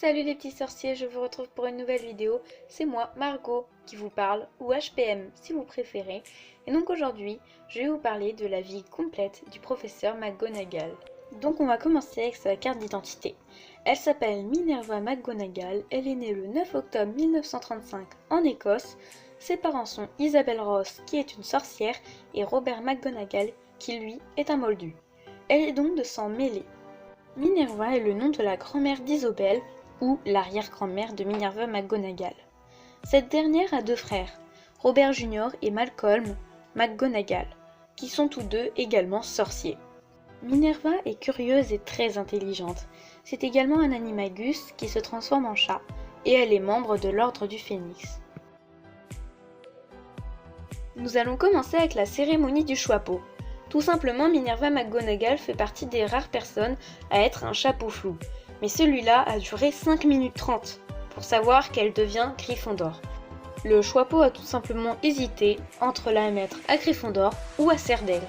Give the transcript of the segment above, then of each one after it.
Salut les petits sorciers, je vous retrouve pour une nouvelle vidéo. C'est moi, Margot, qui vous parle, ou HPM si vous préférez. Et donc aujourd'hui, je vais vous parler de la vie complète du professeur McGonagall. Donc on va commencer avec sa carte d'identité. Elle s'appelle Minerva McGonagall, elle est née le 9 octobre 1935 en Écosse. Ses parents sont Isabelle Ross, qui est une sorcière, et Robert McGonagall, qui lui est un moldu. Elle est donc de sang mêlé. Minerva est le nom de la grand-mère d'Isobel, ou l'arrière-grand-mère de Minerva McGonagall. Cette dernière a deux frères, Robert Jr. et Malcolm McGonagall, qui sont tous deux également sorciers. Minerva est curieuse et très intelligente. C'est également un animagus qui se transforme en chat, et elle est membre de l'ordre du Phénix. Nous allons commencer avec la cérémonie du chapeau. Tout simplement, Minerva McGonagall fait partie des rares personnes à être un chapeau flou. Mais celui-là a duré 5 minutes 30 pour savoir qu'elle devient Gryffondor. Le chapeau a tout simplement hésité entre la mettre à Gryffondor ou à Cerdaigle.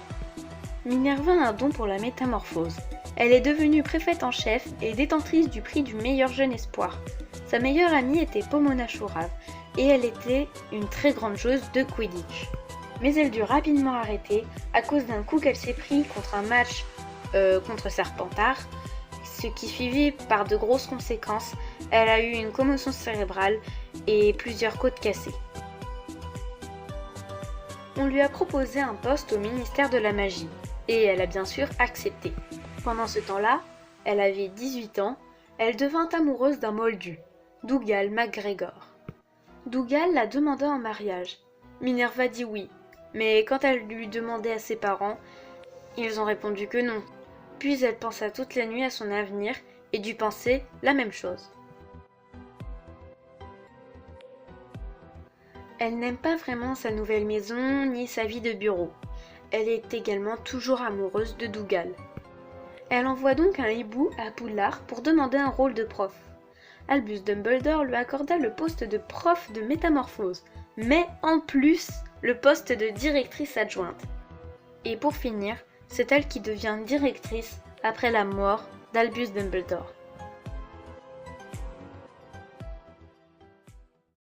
Minerva a un don pour la métamorphose. Elle est devenue préfète en chef et détentrice du prix du meilleur jeune espoir. Sa meilleure amie était Pomona Chourave et elle était une très grande joueuse de Quidditch. Mais elle dut rapidement arrêter à cause d'un coup qu'elle s'est pris contre un match contre Serpentard, ce qui suivit par de grosses conséquences. Elle a eu une commotion cérébrale et plusieurs côtes cassées. On lui a proposé un poste au ministère de la magie, et elle a bien sûr accepté. Pendant ce temps-là, elle avait 18 ans, elle devint amoureuse d'un moldu, Dougal McGregor. Dougal la demanda en mariage. Minerva dit oui, mais quand elle lui demandait à ses parents, ils ont répondu que non. Puis elle pensa toute la nuit à son avenir et dut penser la même chose. Elle n'aime pas vraiment sa nouvelle maison ni sa vie de bureau. Elle est également toujours amoureuse de Dougal. Elle envoie donc un hibou à Poudlard pour demander un rôle de prof. Albus Dumbledore lui accorda le poste de prof de métamorphose, mais en plus le poste de directrice adjointe. Et pour finir, c'est elle qui devient directrice après la mort d'Albus Dumbledore.